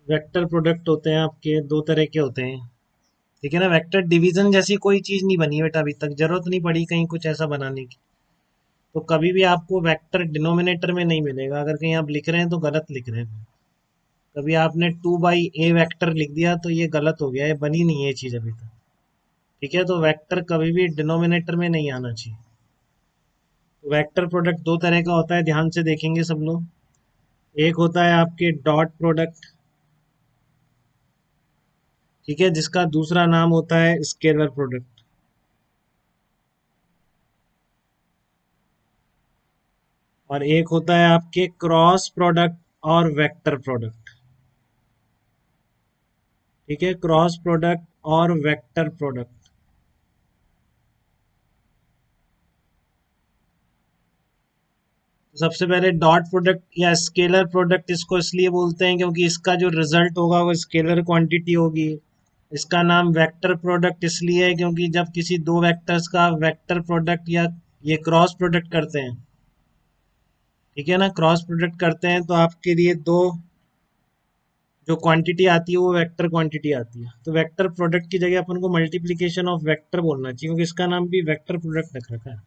Vector product होते हैं आपके दो तरह के होते हैं। ठीक है ना, वेक्टर डिवीजन जैसी कोई चीज नहीं बनी बेटा, अभी तक जरूरत नहीं पड़ी कहीं कुछ ऐसा बनाने की। तो कभी भी आपको वेक्टर डिनोमिनेटर में नहीं मिलेगा, अगर कहीं आप लिख रहे हैं तो गलत लिख रहे हैं। कभी आपने 2/a वेक्टर लिख दिया तो ये गलत हो गया, ये बनी नहीं है ये चीज अभी तक। ठीक है, तो वेक्टर कभी भी डिनोमिनेटर में नहीं आना चाहिए। तो वेक्टर प्रोडक्ट दो तरह का होता है, ध्यान से देखेंगे सब लोग। एक होता है आपके डॉट प्रोडक्ट, ठीक है, जिसका दूसरा नाम होता है स्केलर प्रोडक्ट। और एक होता है आपके क्रॉस प्रोडक्ट और वेक्टर प्रोडक्ट। ठीक है, क्रॉस प्रोडक्ट और वेक्टर प्रोडक्ट। तो सबसे पहले डॉट प्रोडक्ट या स्केलर प्रोडक्ट इसको इसलिए बोलते हैं क्योंकि इसका जो रिजल्ट होगा वो स्केलर क्वांटिटी होगी। इसका नाम वेक्टर प्रोडक्ट इसलिए है क्योंकि जब किसी दो वेक्टर्स का वेक्टर प्रोडक्ट या ये क्रॉस प्रोडक्ट करते हैं, ठीक है ना, क्रॉस प्रोडक्ट करते हैं तो आपके लिए दो जो क्वांटिटी आती है वो वेक्टर क्वांटिटी आती है। तो वेक्टर प्रोडक्ट की जगह अपन को मल्टीप्लीकेशन ऑफ वेक्टर बोलना चाहिए क्योंकि इसका नाम भी वेक्टर प्रोडक्ट रख रखा है।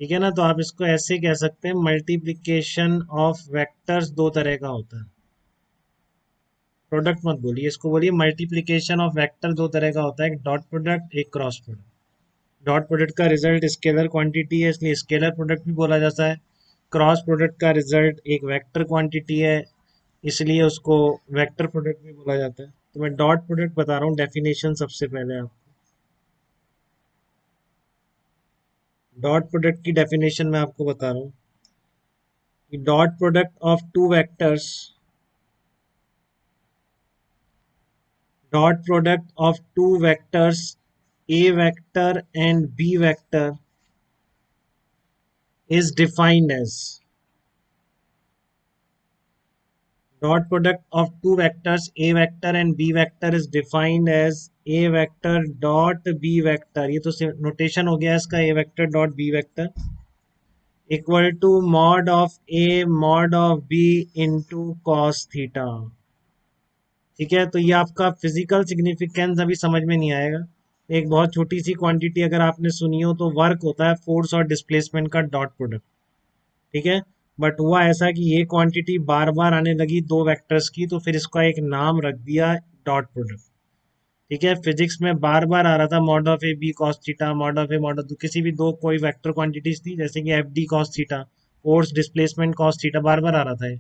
ठीक है ना, तो आप इसको ऐसे कह सकते हैं, मल्टीप्लीकेशन ऑफ वेक्टर्स दो तरह का होता है। प्रोडक्ट मत बोलिए, इसको बोलिए मल्टीप्लीकेशन ऑफ वेक्टर दो तरह का होता है, एक डॉट प्रोडक्ट एक क्रॉस प्रोडक्ट। डॉट प्रोडक्ट का रिजल्ट स्केलर क्वांटिटी है इसलिए स्केलर प्रोडक्ट भी बोला जाता है। क्रॉस प्रोडक्ट का रिजल्ट एक वेक्टर क्वांटिटी है इसलिए उसको वेक्टर प्रोडक्ट भी बोला जाता है। तो मैं डॉट प्रोडक्ट बता रहा हूँ डेफिनेशन सबसे पहले आपको। डॉट प्रोडक्ट की डेफिनेशन मैं आपको बता रहा हूँ कि dot product of two vectors, dot product of two vectors a vector and b vector is defined as dot product of two vectors a vector and b vector is defined as a vector dot b vector, ये तो notation हो गया इसका, a vector dot b vector equal to mod of a mod of b into cos थीटा। ठीक है, तो ये आपका फिजिकल सिग्निफिकेंस अभी समझ में नहीं आएगा। एक बहुत छोटी सी क्वांटिटी अगर आपने सुनी हो तो वर्क होता है फोर्स और डिस्प्लेसमेंट का डॉट प्रोडक्ट। ठीक है, बट हुआ ऐसा कि ये क्वांटिटी बार बार आने लगी दो वेक्टर्स की तो फिर इसका एक नाम रख दिया डॉट प्रोडक्ट। ठीक है, फिजिक्स में बार बार आ रहा था mod of A B cos theta, mod of A mod of किसी भी दो कोई वेक्टर क्वांटिटीज थी जैसे कि F D cos theta, force displacement cos theta, बार बार आ रहा था ये।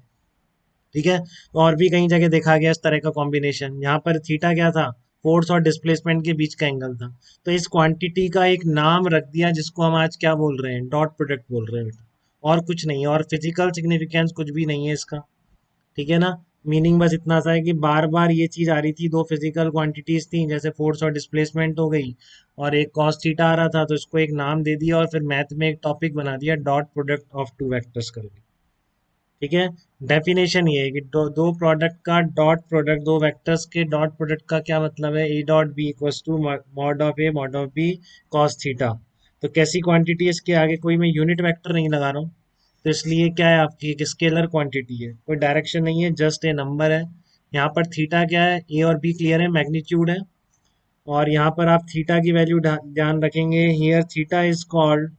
ठीक है, तो और भी कई जगह देखा गया इस तरह का कॉम्बिनेशन, यहाँ पर थीटा क्या था, फोर्स और डिस्प्लेसमेंट के बीच का एंगल था। तो इस क्वांटिटी का एक नाम रख दिया जिसको हम आज क्या बोल रहे हैं, डॉट प्रोडक्ट बोल रहे हैं बेटा। और कुछ नहीं है, और फिजिकल सिग्निफिकेंस कुछ भी नहीं है इसका। ठीक है ना, मीनिंग बस इतना सा है कि बार बार ये चीज आ रही थी, दो फिजिकल क्वांटिटीज थी जैसे फोर्स और डिस्प्लेसमेंट हो गई, और एक कॉस थीटा आ रहा था तो इसको एक नाम दे दिया और फिर मैथ में एक टॉपिक बना दिया dot product of two vectors करके। ठीक है, डेफिनेशन ये है कि दो प्रोडक्ट का डॉट प्रोडक्ट, दो वेक्टर्स के डॉट प्रोडक्ट का क्या मतलब है, A dot B equals to mod of A mod of B cos theta. तो कैसी क्वांटिटी है, इसके आगे कोई मैं यूनिट वेक्टर नहीं लगा रहा हूँ, तो इसलिए क्या है आपकी एक स्केलर क्वांटिटी है, कोई डायरेक्शन नहीं है, जस्ट ए नंबर है। यहाँ पर थीटा क्या है, ए और बी क्लियर है, मैग्नीट्यूड है। और यहाँ पर आप थीटा की वैल्यू ध्यान रखेंगे, here theta is called,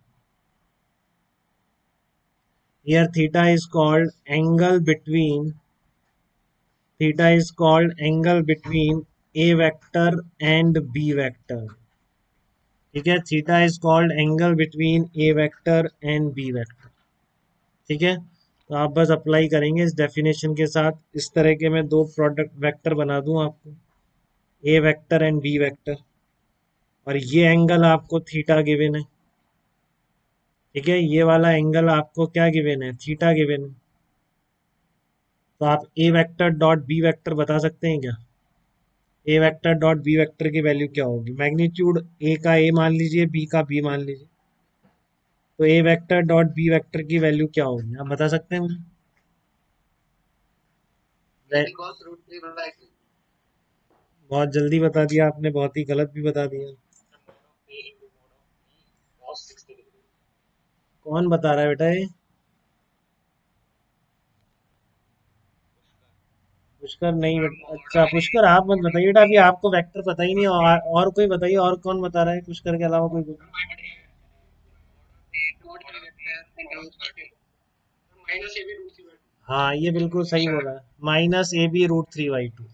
here theta is called angle between, theta is called angle between a vector and b vector। ठीक है, theta is called angle between A vector and B vector. ठीक है, तो आप बस apply करेंगे इस definition के साथ, इस तरह के मैं दो प्रोडक्ट वेक्टर बना दूं आपको, ए वेक्टर एंड बी वेक्टर, और ये एंगल आपको थीटा गिवन है। ठीक है, ये वाला एंगल आपको क्या गिवन है, थीटा गिवन है। तो आप ए वेक्टर डॉट बी वेक्टर बता सकते हैं क्या, ए वेक्टर डॉट बी वेक्टर की वैल्यू क्या होगी, मैग्नीट्यूड ए का ए मान लीजिए, बी का बी मान लीजिए, तो ए वेक्टर डॉट बी वेक्टर की वैल्यू क्या होगी आप बता सकते हैं मुझे। बहुत जल्दी बता दिया आपने, बहुत ही गलत भी बता दिया। कौन बता रहा है बेटा ये, पुष्कर नहीं अच्छा पुष्कर आप मत बताइए बेटा, अभी आपको वेक्टर पता ही नहीं। और कोई बताइए, और कौन बता रहा है पुष्कर के अलावा कोई हाँ ये बिल्कुल सही बोला। -AB√3/2।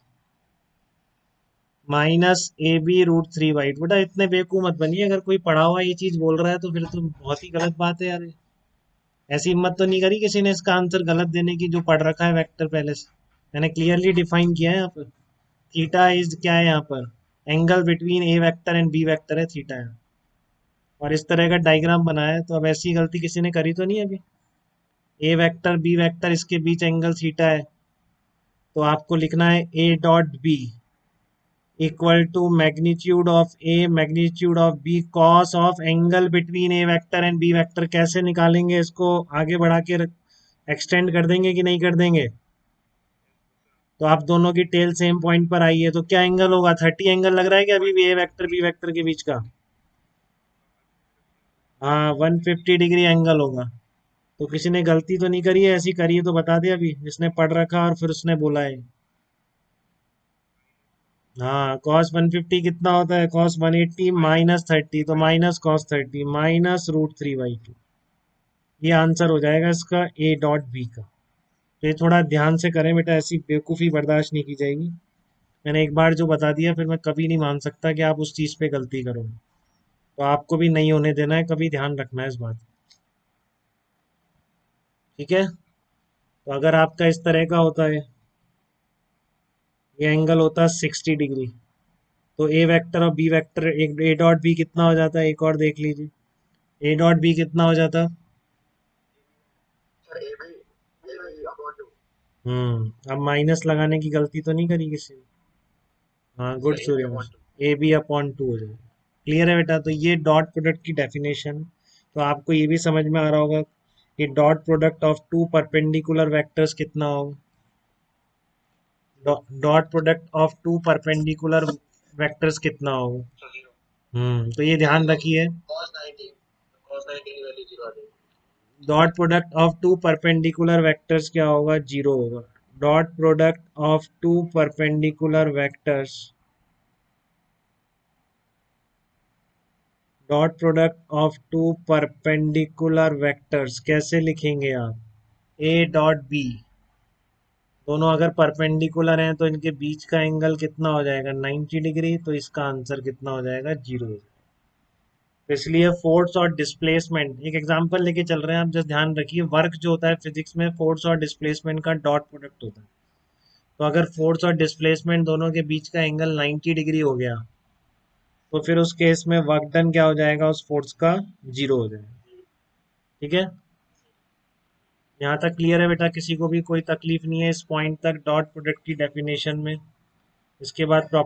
-AB√3/2 बेटा, इतने बेवकूफ मत बनिए। अगर कोई पढ़ा हुआ ये चीज बोल रहा है तो फिर तो बहुत ही गलत बात है यार। ऐसी हिम्मत तो नहीं करी किसी ने इसका आंसर गलत देने की, जो पढ़ रखा है वेक्टर पहले से। मैंने क्लियरली डिफाइन किया है यहाँ पर। थीटा इज क्या है यहाँ पर? Angle between A vector and B vector है थीटा है। और इस तरह का डायग्राम बनाया है, तो अब ऐसी गलती किसी ने करी तो नहीं अभी? ए वेक्टर बी वेक्टर इसके बीच एंगल थीटा है, तो आपको लिखना है A dot B equal to magnitude of A magnitude of B cos of angle between A vector and B vector. कैसे निकालेंगे इसको? आगे बढ़ा के एक्सटेंड कर देंगे कि नहीं कर देंगे? तो आप दोनों की टेल सेम पॉइंट पर आई है, तो क्या एंगल होगा? 30 एंगल लग रहा है कि अभी भी ए वेक्टर बी वेक्टर के बीच का? हाँ 150 डिग्री एंगल होगा। तो किसी ने गलती तो नहीं करी है? ऐसी करी है तो बता दे अभी, जिसने पढ़ रखा और फिर उसने बोला है। हाँ cos 150 कितना होता है? cos 180 -30, तो -cos 30 -√3/2। ये आंसर हो जाएगा इसका ए डॉट बी का। तो ये थोड़ा ध्यान से करें बेटा, ऐसी बेवकूफ़ी बर्दाश्त नहीं की जाएगी। मैंने एक बार जो बता दिया फिर मैं कभी नहीं मान सकता कि आप उस चीज़ पे गलती करो। तो आपको भी नहीं होने देना है कभी, ध्यान रखना है इस बात का, ठीक है? तो अगर आपका इस तरह का होता है, ये एंगल होता है 60 डिग्री, तो ए वेक्टर और बी वेक्टर, एक ए डॉट बी कितना हो जाता है? एक और देख लीजिए, ए डॉट बी कितना हो जाता? अब माइनस लगाने की गलती तो नहीं करी किसी ने? हाँ गुड सूर्यवंशी, AB/2 हो जाएगा। क्लियर है बेटा? तो ये डॉट प्रोडक्ट की डेफिनेशन। तो आपको ये भी समझ में आ रहा होगा कि dot product of two perpendicular vectors कितना होगा। Dot product of two perpendicular vectors कितना होगा? तो ये ध्यान रखिए। Dot product of two perpendicular vectors क्या होगा? जीरो होगा। Dot product of two perpendicular vectors, dot product of two perpendicular vectors कैसे लिखेंगे आप? ए डॉट बी, दोनों अगर परपेंडिकुलर हैं तो इनके बीच का एंगल कितना हो जाएगा? 90 डिग्री। तो इसका आंसर कितना हो जाएगा? जीरो। तो इसलिए फोर्स और डिस्प्लेसमेंट, एक एग्जांपल लेके चल रहे हैं आप, जस्ट ध्यान रखिए। वर्क जो होता है फिजिक्स में, फोर्स और डिस्प्लेसमेंट का डॉट प्रोडक्ट होता है। तो अगर फोर्स और डिस्प्लेसमेंट दोनों के बीच का एंगल 90 डिग्री हो गया, तो फिर उस केस में वर्क डन क्या हो जाएगा? उस फोर्स का जीरो हो जाएगा। ठीक है? यहाँ तक क्लियर है बेटा? किसी को भी कोई तकलीफ नहीं है इस पॉइंट तक डॉट प्रोडक्ट की डेफिनेशन में? इसके बाद प्रॉपर्टी